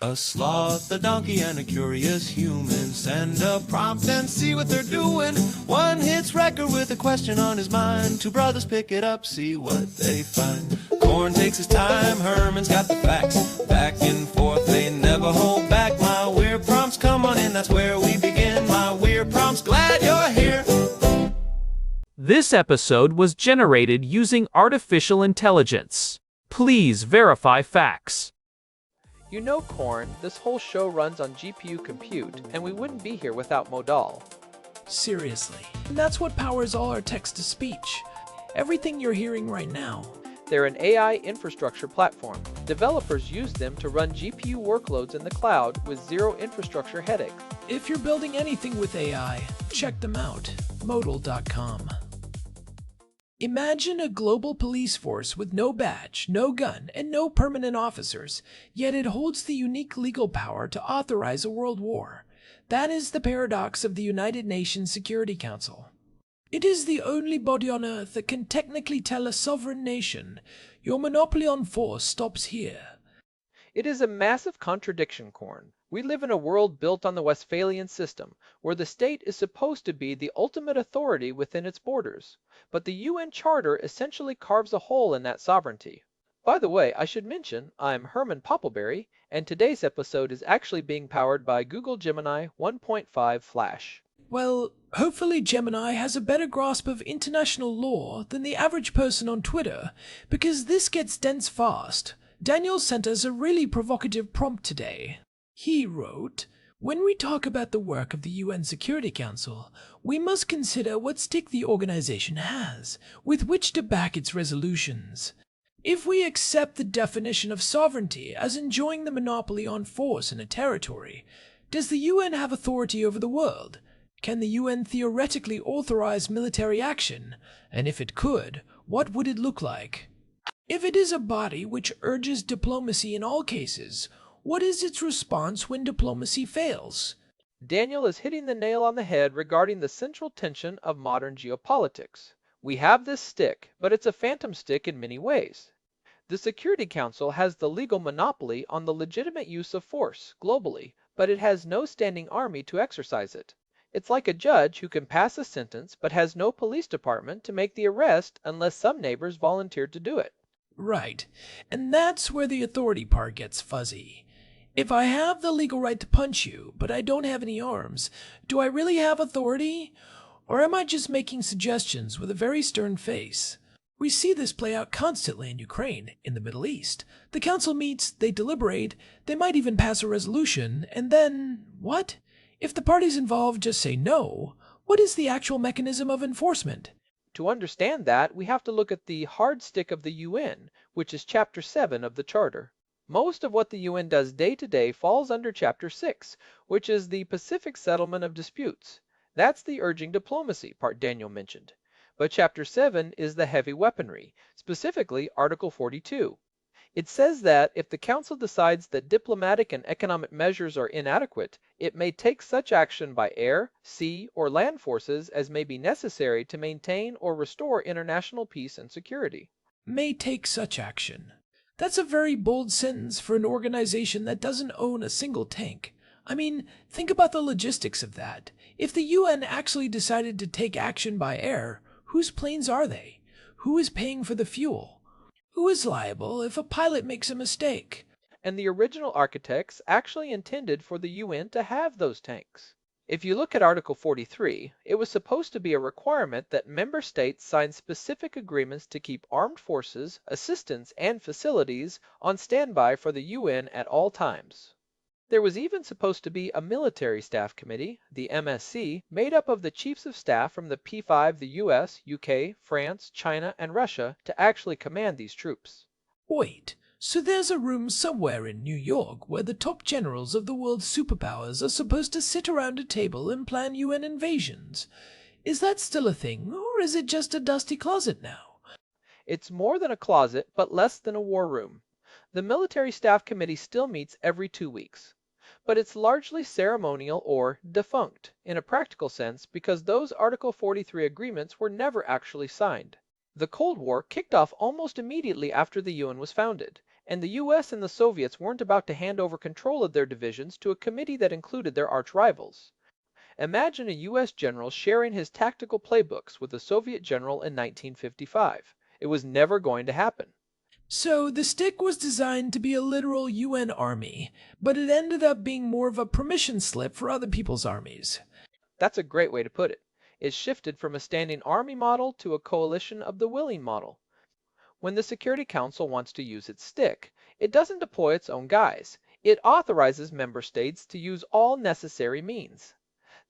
A sloth, a donkey, and a curious human. Send a prompt and see what they're doing. One hits record with a question on his mind. Two brothers pick it up, see what they find. Corn takes his time, Herman's got the facts. Back and forth, they never hold back. My weird prompts, come on in, that's where we begin. My weird prompts, glad you're here. This episode was generated using artificial intelligence. Please verify facts. You know, Corn, this whole show runs on GPU compute, and we wouldn't be here without Modal. Seriously. And that's what powers all our text-to-speech. Everything you're hearing right now. They're an AI infrastructure platform. Developers use them to run GPU workloads in the cloud with zero infrastructure headaches. If you're building anything with AI, check them out. Modal.com. Imagine a global police force with no badge, no gun, and no permanent officers, yet it holds the unique legal power to authorize a world war. That is the paradox of the United Nations Security Council. It is the only body on Earth that can technically tell a sovereign nation, your monopoly on force stops here. It is a massive contradiction, Corn. We live in a world built on the Westphalian system, where the state is supposed to be the ultimate authority within its borders. But the UN Charter essentially carves a hole in that sovereignty. By the way, I should mention, I'm Herman Poppleberry, and today's episode is actually being powered by Google Gemini 1.5 Flash. Well, hopefully Gemini has a better grasp of international law than the average person on Twitter, because this gets dense fast. Daniel sent us a really provocative prompt today. He wrote, "When we talk about the work of the UN Security Council, we must consider what stick the organization has, with which to back its resolutions. If we accept the definition of sovereignty as enjoying the monopoly on force in a territory, does the UN have authority over the world? Can the UN theoretically authorize military action? And if it could, what would it look like? If it is a body which urges diplomacy in all cases, what is its response when diplomacy fails?" Daniel is hitting the nail on the head regarding the central tension of modern geopolitics. We have this stick, but it's a phantom stick in many ways. The Security Council has the legal monopoly on the legitimate use of force globally, but it has no standing army to exercise it. It's like a judge who can pass a sentence but has no police department to make the arrest unless some neighbors volunteered to do it. Right, and that's where the authority part gets fuzzy. If I have the legal right to punch you, but I don't have any arms, do I really have authority? Or am I just making suggestions with a very stern face? We see this play out constantly in Ukraine, in the Middle East. The council meets, they deliberate, they might even pass a resolution, and then, what? If the parties involved just say no, what is the actual mechanism of enforcement? To understand that, we have to look at the hard stick of the UN, which is Chapter 7 of the Charter. Most of what the UN does day to day falls under Chapter 6, which is the Pacific settlement of disputes. That's the urging diplomacy part Daniel mentioned. But Chapter 7 is the heavy weaponry, specifically Article 42. It says that if the Council decides that diplomatic and economic measures are inadequate, it may take such action by air, sea, or land forces as may be necessary to maintain or restore international peace and security. May take such action. That's a very bold sentence for an organization that doesn't own a single tank. I mean, think about the logistics of that. If the UN actually decided to take action by air, whose planes are they? Who is paying for the fuel? Who is liable if a pilot makes a mistake? And the original architects actually intended for the UN to have those tanks. If you look at Article 43, it was supposed to be a requirement that member states sign specific agreements to keep armed forces, assistance, and facilities on standby for the UN at all times. There was even supposed to be a military staff committee, the MSC, made up of the chiefs of staff from the P5, the US, UK, France, China, and Russia to actually command these troops. Wait, so there's a room somewhere in New York where the top generals of the world's superpowers are supposed to sit around a table and plan UN invasions. Is that still a thing, or is it just a dusty closet now? It's more than a closet, but less than a war room. The military staff committee still meets every 2 weeks. But it's largely ceremonial or defunct in a practical sense because those Article 43 agreements were never actually signed. The Cold War kicked off almost immediately after the UN was founded, and the US and the Soviets weren't about to hand over control of their divisions to a committee that included their arch-rivals. Imagine a US general sharing his tactical playbooks with a Soviet general in 1955. It was never going to happen. So the stick was designed to be a literal UN army, but it ended up being more of a permission slip for other people's armies. That's a great way to put it. It shifted from a standing army model to a coalition of the willing model. When the Security Council wants to use its stick, it doesn't deploy its own guys. It authorizes member states to use all necessary means.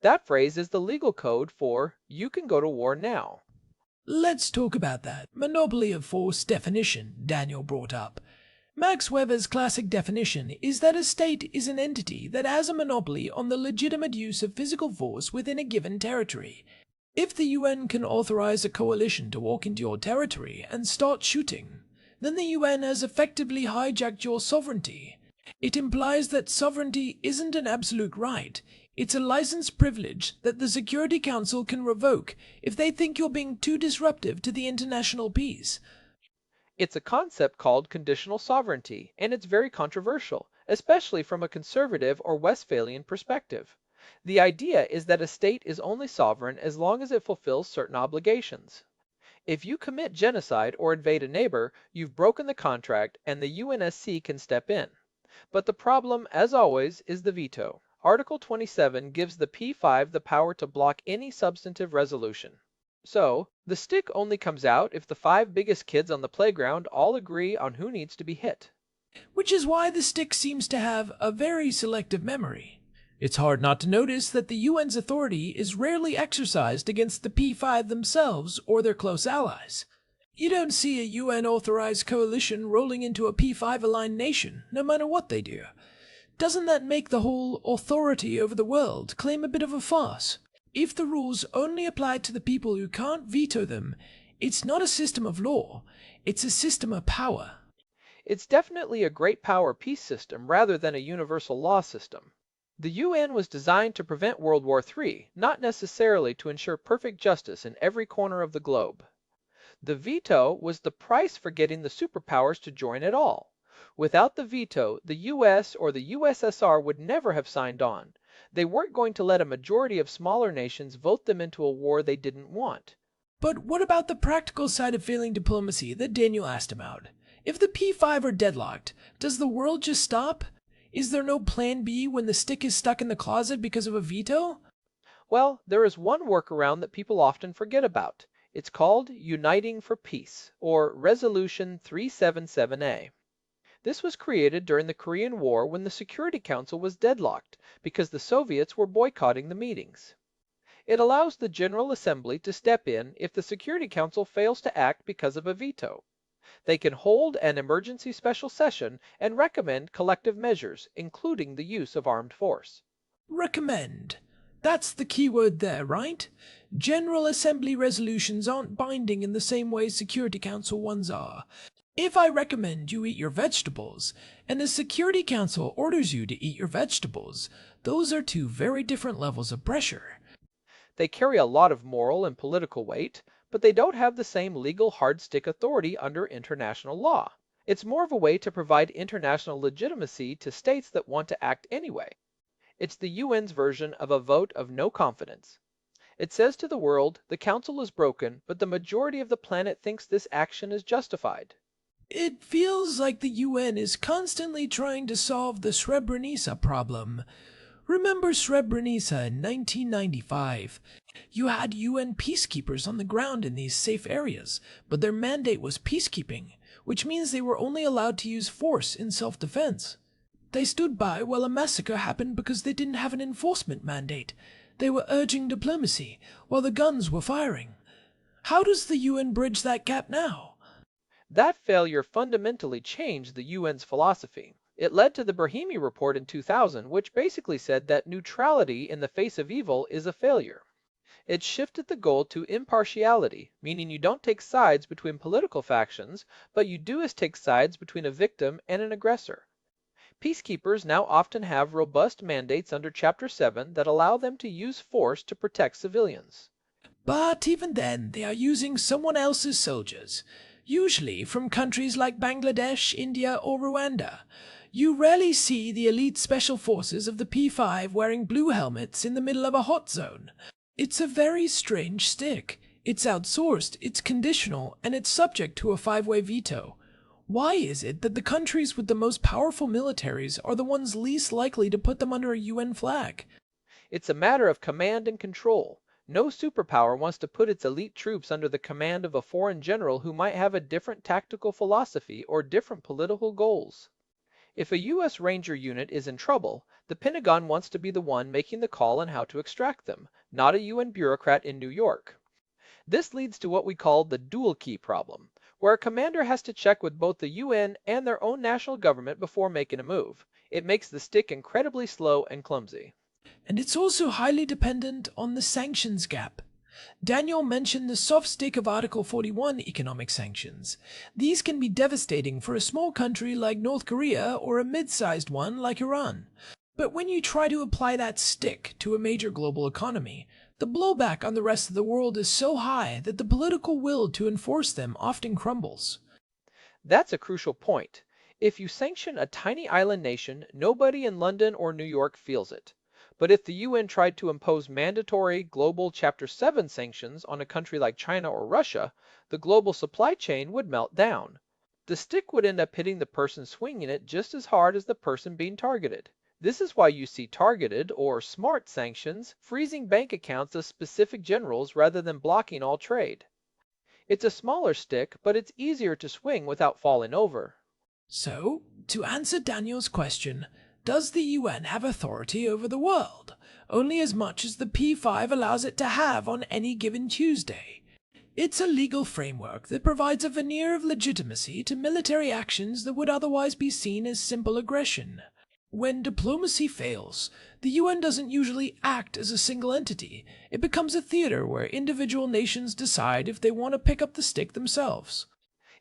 That phrase is the legal code for "you can go to war now." Let's talk about that monopoly of force definition Daniel brought up. Max Weber's classic definition is that a state is an entity that has a monopoly on the legitimate use of physical force within a given territory. If the UN can authorize a coalition to walk into your territory and start shooting, then the UN has effectively hijacked your sovereignty. It implies that sovereignty isn't an absolute right. It's a licensed privilege that the Security Council can revoke if they think you're being too disruptive to the international peace. It's a concept called conditional sovereignty, and it's very controversial, especially from a conservative or Westphalian perspective. The idea is that a state is only sovereign as long as it fulfills certain obligations. If you commit genocide or invade a neighbor, you've broken the contract and the UNSC can step in. But the problem, as always, is the veto. Article 27 gives the P5 the power to block any substantive resolution. So, the stick only comes out if the 5 biggest kids on the playground all agree on who needs to be hit. Which is why the stick seems to have a very selective memory. It's hard not to notice that the UN's authority is rarely exercised against the P5 themselves or their close allies. You don't see a UN-authorized coalition rolling into a P5-aligned nation, no matter what they do. Doesn't that make the whole authority over the world claim a bit of a farce? If the rules only apply to the people who can't veto them, it's not a system of law, it's a system of power. It's definitely a great power peace system rather than a universal law system. The UN was designed to prevent World War III, not necessarily to ensure perfect justice in every corner of the globe. The veto was the price for getting the superpowers to join at all. Without the veto, the US or the USSR would never have signed on. They weren't going to let a majority of smaller nations vote them into a war they didn't want. But what about the practical side of failing diplomacy that Daniel asked about? If the P5 are deadlocked, does the world just stop? Is there no plan B when the stick is stuck in the closet because of a veto? Well, there is one workaround that people often forget about. It's called Uniting for Peace, or Resolution 377A. This was created during the Korean War when the Security Council was deadlocked because the Soviets were boycotting the meetings. It allows the General Assembly to step in if the Security Council fails to act because of a veto. They can hold an emergency special session and recommend collective measures, including the use of armed force. Recommend. That's the key word there, right? General Assembly resolutions aren't binding in the same way Security Council ones are. If I recommend you eat your vegetables, and the Security Council orders you to eat your vegetables, those are 2 very different levels of pressure. They carry a lot of moral and political weight, but they don't have the same legal hardstick authority under international law. It's more of a way to provide international legitimacy to states that want to act anyway. It's the UN's version of a vote of no confidence. It says to the world, the Council is broken, but the majority of the planet thinks this action is justified. It feels like the UN is constantly trying to solve the Srebrenica problem. Remember Srebrenica in 1995? You had UN peacekeepers on the ground in these safe areas, but their mandate was peacekeeping, which means they were only allowed to use force in self-defense. They stood by while a massacre happened because they didn't have an enforcement mandate. They were urging diplomacy while the guns were firing. How does the UN bridge that gap now? That failure fundamentally changed the UN's philosophy. It led to the Brahimi Report in 2000, which basically said that neutrality in the face of evil is a failure. It shifted the goal to impartiality, meaning you don't take sides between political factions, but you do take sides between a victim and an aggressor. Peacekeepers now often have robust mandates under Chapter 7 that allow them to use force to protect civilians. But even then, they are using someone else's soldiers. usually from countries like Bangladesh, India, or Rwanda. You rarely see the elite special forces of the P5 wearing blue helmets in the middle of a hot zone. It's a very strange stick. It's outsourced, it's conditional, and it's subject to a five-way veto. Why is it that the countries with the most powerful militaries are the ones least likely to put them under a UN flag? It's a matter of command and control. No superpower wants to put its elite troops under the command of a foreign general who might have a different tactical philosophy or different political goals. If a U.S. Ranger unit is in trouble, the Pentagon wants to be the one making the call on how to extract them, not a UN bureaucrat in New York. This leads to what we call the dual key problem, where a commander has to check with both the UN and their own national government before making a move. It makes the stick incredibly slow and clumsy. And it's also highly dependent on the sanctions gap. Daniel mentioned the soft stick of Article 41 economic sanctions. These can be devastating for a small country like North Korea or a mid-sized one like Iran. But when you try to apply that stick to a major global economy, the blowback on the rest of the world is so high that the political will to enforce them often crumbles. That's a crucial point. If you sanction a tiny island nation, nobody in London or New York feels it. But if the UN tried to impose mandatory global Chapter 7 sanctions on a country like China or Russia, the global supply chain would melt down. The stick would end up hitting the person swinging it just as hard as the person being targeted. This is why you see targeted or smart sanctions freezing bank accounts of specific generals rather than blocking all trade. It's a smaller stick, but it's easier to swing without falling over. So, to answer Daniel's question, does the UN have authority over the world? Only as much as the P5 allows it to have on any given Tuesday. It's a legal framework that provides a veneer of legitimacy to military actions that would otherwise be seen as simple aggression. When diplomacy fails, the UN doesn't usually act as a single entity. It becomes a theater where individual nations decide if they want to pick up the stick themselves.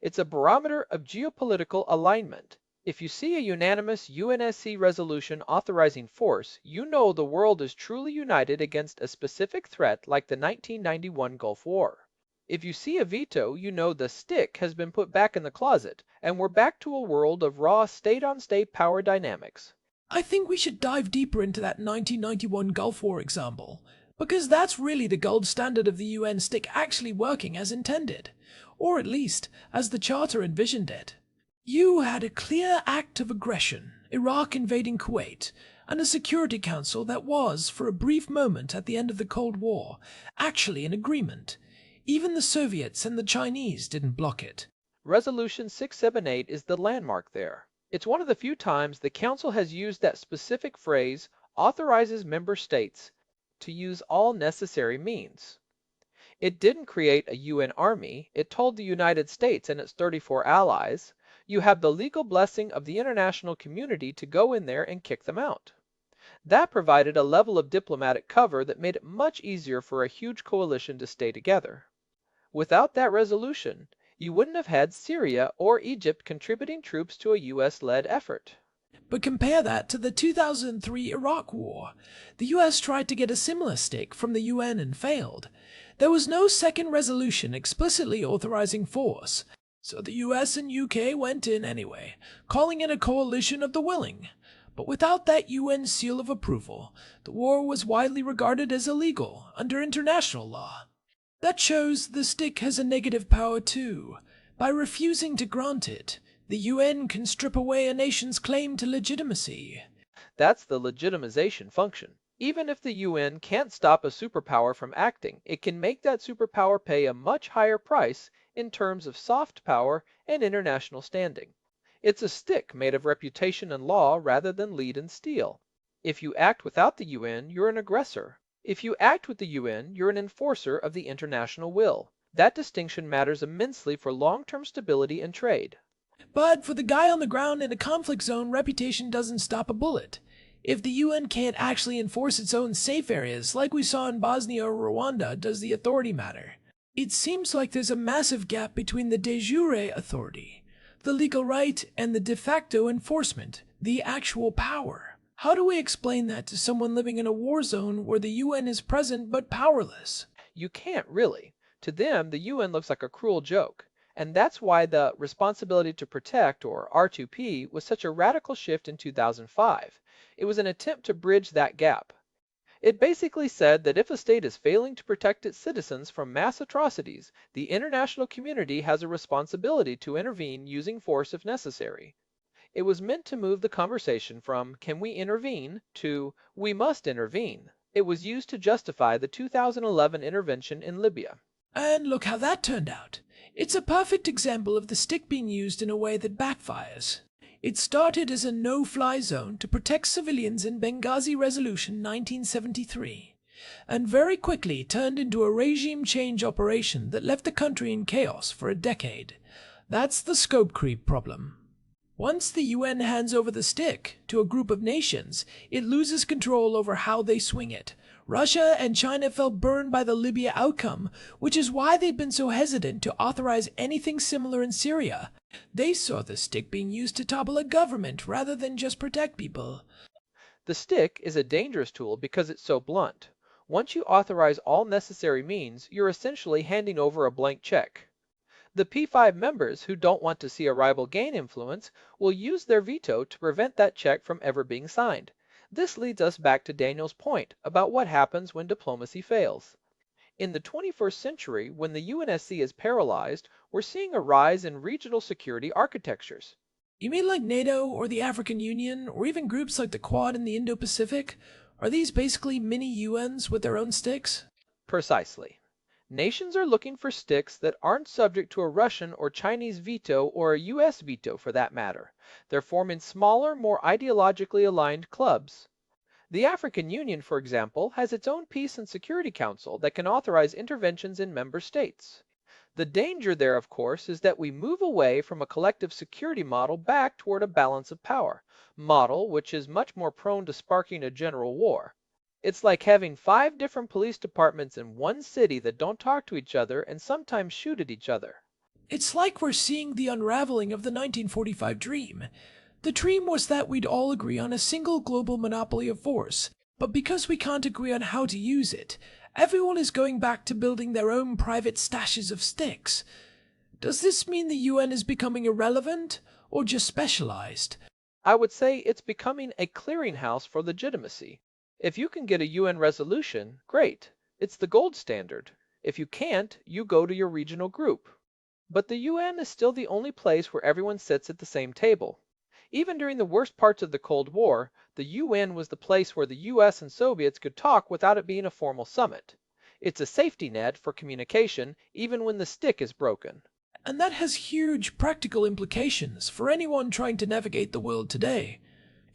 It's a barometer of geopolitical alignment. If you see a unanimous UNSC resolution authorizing force, you know the world is truly united against a specific threat like the 1991 Gulf War. If you see a veto, you know the stick has been put back in the closet, and we're back to a world of raw state-on-state power dynamics. I think we should dive deeper into that 1991 Gulf War example, because that's really the gold standard of the UN stick actually working as intended, or at least as the Charter envisioned it. You had a clear act of aggression, Iraq invading Kuwait, and a Security Council that was, for a brief moment at the end of the Cold War, actually in agreement. Even the Soviets and the Chinese didn't block it. Resolution 678 is the landmark there. It's one of the few times the Council has used that specific phrase, authorizes member states, to use all necessary means. It didn't create a UN army, it told the United States and its 34 allies, you have the legal blessing of the international community to go in there and kick them out. That provided a level of diplomatic cover that made it much easier for a huge coalition to stay together. Without that resolution, you wouldn't have had Syria or Egypt contributing troops to a US-led effort. But compare that to the 2003 Iraq War. The US tried to get a similar stick from the UN and failed. There was no second resolution explicitly authorizing force, so the US and UK went in anyway, calling it a coalition of the willing. But without that UN seal of approval, the war was widely regarded as illegal under international law. That shows the stick has a negative power too. By refusing to grant it, the UN can strip away a nation's claim to legitimacy. That's the legitimization function. Even if the UN can't stop a superpower from acting, it can make that superpower pay a much higher price in terms of soft power and international standing. It's a stick made of reputation and law rather than lead and steel. If you act without the UN, you're an aggressor. If you act with the UN, you're an enforcer of the international will. That distinction matters immensely for long-term stability and trade. But for the guy on the ground in a conflict zone, reputation doesn't stop a bullet. If the UN can't actually enforce its own safe areas, like we saw in Bosnia or Rwanda, does the authority matter? It seems like there's a massive gap between the de jure authority, the legal right, and the de facto enforcement, the actual power. How do we explain that to someone living in a war zone where the UN is present but powerless? You can't really. To them, the UN looks like a cruel joke. And that's why the responsibility to protect, or R2P, was such a radical shift in 2005. It was an attempt to bridge that gap. It basically said that if a state is failing to protect its citizens from mass atrocities, the international community has a responsibility to intervene using force if necessary. It was meant to move the conversation from "can we intervene" to "we must intervene." It was used to justify the 2011 intervention in Libya. And look how that turned out. It's a perfect example of the stick being used in a way that backfires. It started as a no-fly zone to protect civilians in Benghazi Resolution 1973, and very quickly turned into a regime change operation that left the country in chaos for a decade. That's the scope creep problem. Once the UN hands over the stick to a group of nations, it loses control over how they swing it. Russia and China felt burned by the Libya outcome, which is why they've been so hesitant to authorize anything similar in Syria. They saw the stick being used to topple a government rather than just protect people. The stick is a dangerous tool because it's so blunt. Once you authorize all necessary means, you're essentially handing over a blank check. The P5 members who don't want to see a rival gain influence will use their veto to prevent that check from ever being signed. This leads us back to Daniel's point about what happens when diplomacy fails. In the 21st century, when the UNSC is paralyzed, we're seeing a rise in regional security architectures. You mean like NATO or the African Union, or even groups like the Quad in the Indo-Pacific? Are these basically mini UNs with their own sticks? Precisely. Nations are looking for sticks that aren't subject to a Russian or Chinese veto or a US veto for that matter. They're forming smaller, more ideologically aligned clubs. The African Union, for example, has its own Peace and Security Council that can authorize interventions in member states. The danger there, of course, is that we move away from a collective security model back toward a balance of power, model which is much more prone to sparking a general war. It's like having 5 different police departments in one city that don't talk to each other and sometimes shoot at each other. It's like we're seeing the unraveling of the 1945 dream. The dream was that we'd all agree on a single global monopoly of force, but because we can't agree on how to use it, everyone is going back to building their own private stashes of sticks. Does this mean the UN is becoming irrelevant, or just specialized? I would say it's becoming a clearinghouse for legitimacy. If you can get a UN resolution, great. It's the gold standard. If you can't, you go to your regional group. But the UN is still the only place where everyone sits at the same table. Even during the worst parts of the Cold War, the UN was the place where the US and Soviets could talk without it being a formal summit. It's a safety net for communication, even when the stick is broken. And that has huge practical implications for anyone trying to navigate the world today.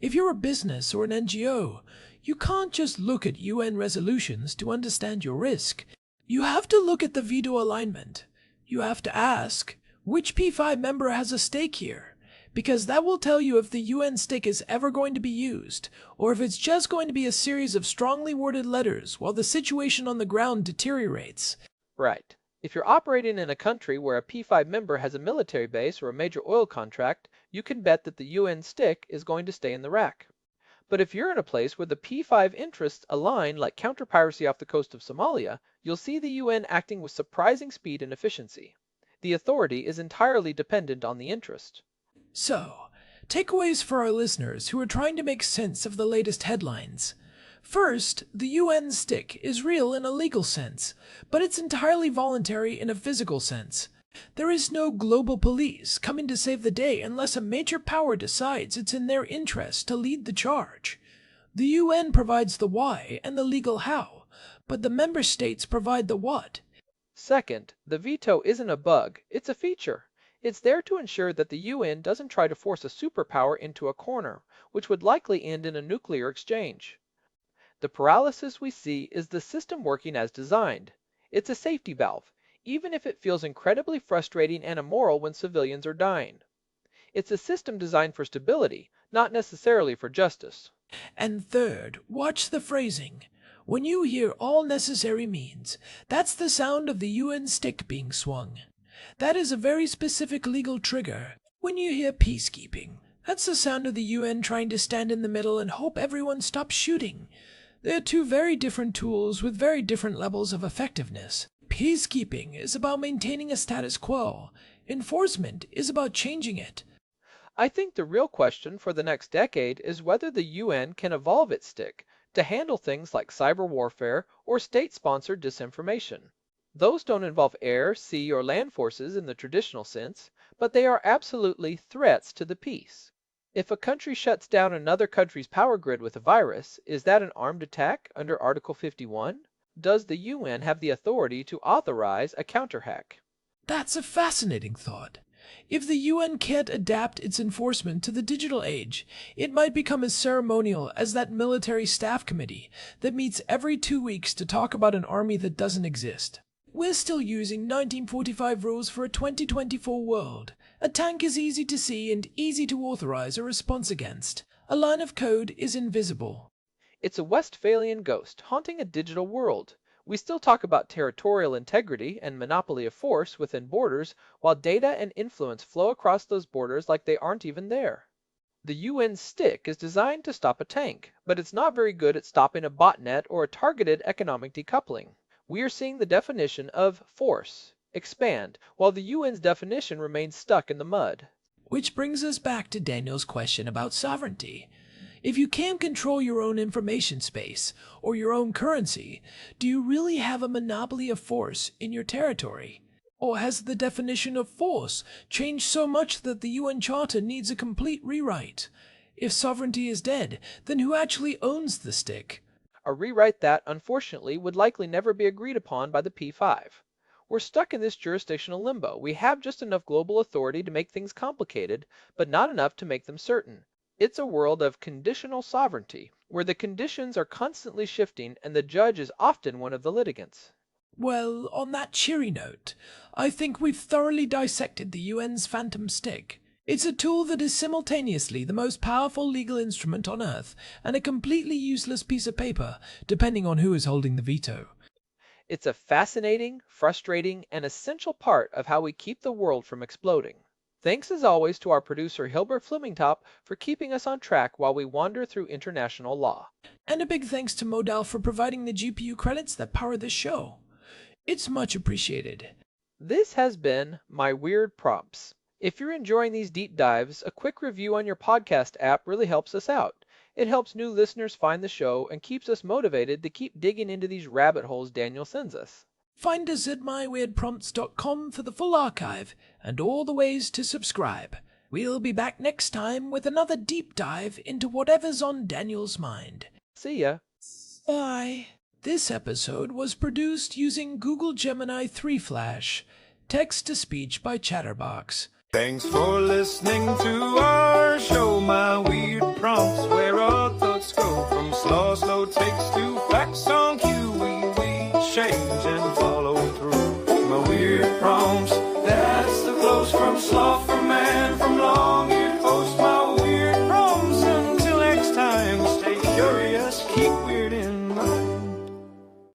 If you're a business or an NGO, you can't just look at UN resolutions to understand your risk. You have to look at the veto alignment. You have to ask, which P5 member has a stake here? Because that will tell you if the UN stick is ever going to be used, or if it's just going to be a series of strongly worded letters while the situation on the ground deteriorates. Right. If you're operating in a country where a P5 member has a military base or a major oil contract, you can bet that the UN stick is going to stay in the rack. But if you're in a place where the P5 interests align, like counter-piracy off the coast of Somalia, you'll see the UN acting with surprising speed and efficiency. The authority is entirely dependent on the interest. So, takeaways for our listeners who are trying to make sense of the latest headlines. First, the UN stick is real in a legal sense, but it's entirely voluntary in a physical sense. There is no global police coming to save the day unless a major power decides it's in their interest to lead the charge. The UN provides the why and the legal how, but the member states provide the what. Second, the veto isn't a bug, it's a feature. It's there to ensure that the UN doesn't try to force a superpower into a corner, which would likely end in a nuclear exchange. The paralysis we see is the system working as designed. It's a safety valve, even if it feels incredibly frustrating and immoral when civilians are dying. It's a system designed for stability, not necessarily for justice. And third, watch the phrasing. When you hear all necessary means, that's the sound of the UN stick being swung. That is a very specific legal trigger. When you hear peacekeeping, that's the sound of the UN trying to stand in the middle and hope everyone stops shooting. They're 2 very different tools with very different levels of effectiveness. Peacekeeping is about maintaining a status quo. Enforcement is about changing it. I think the real question for the next decade is whether the UN can evolve its stick to handle things like cyber warfare or state-sponsored disinformation. Those don't involve air, sea, or land forces in the traditional sense, but they are absolutely threats to the peace. If a country shuts down another country's power grid with a virus, is that an armed attack under Article 51? Does the UN have the authority to authorize a counterhack? That's a fascinating thought. If the UN can't adapt its enforcement to the digital age, it might become as ceremonial as that military staff committee that meets every 2 weeks to talk about an army that doesn't exist. We're still using 1945 rules for a 2024 world. A tank is easy to see and easy to authorize a response against. A line of code is invisible. It's a Westphalian ghost haunting a digital world. We still talk about territorial integrity and monopoly of force within borders, while data and influence flow across those borders like they aren't even there. The UN stick is designed to stop a tank, but it's not very good at stopping a botnet or a targeted economic decoupling. We are seeing the definition of force expand, while the UN's definition remains stuck in the mud. Which brings us back to Daniel's question about sovereignty. If you can't control your own information space or your own currency, do you really have a monopoly of force in your territory? Or has the definition of force changed so much that the UN Charter needs a complete rewrite? If sovereignty is dead, then who actually owns the stick? A rewrite that, unfortunately, would likely never be agreed upon by the P5. We're stuck in this jurisdictional limbo. We have just enough global authority to make things complicated, but not enough to make them certain. It's a world of conditional sovereignty, where the conditions are constantly shifting and the judge is often one of the litigants. Well, on that cheery note, I think we've thoroughly dissected the UN's phantom stick. It's a tool that is simultaneously the most powerful legal instrument on Earth and a completely useless piece of paper, depending on who is holding the veto. It's a fascinating, frustrating, and essential part of how we keep the world from exploding. Thanks as always to our producer Hilbert Flumingtop for keeping us on track while we wander through international law. And a big thanks to Modal for providing the GPU credits that power this show. It's much appreciated. This has been My Weird Prompts. If you're enjoying these deep dives, a quick review on your podcast app really helps us out. It helps new listeners find the show and keeps us motivated to keep digging into these rabbit holes Daniel sends us. Find us at myweirdprompts.com for the full archive and all the ways to subscribe. We'll be back next time with another deep dive into whatever's on Daniel's mind. See ya. Bye. This episode was produced using Google Gemini 3 Flash. Text-to-speech by Chatterbox. Thanks for listening to our show, My Weird Prompts, where our thoughts go from slow takes to facts on cue. We change and follow through. My weird prompts.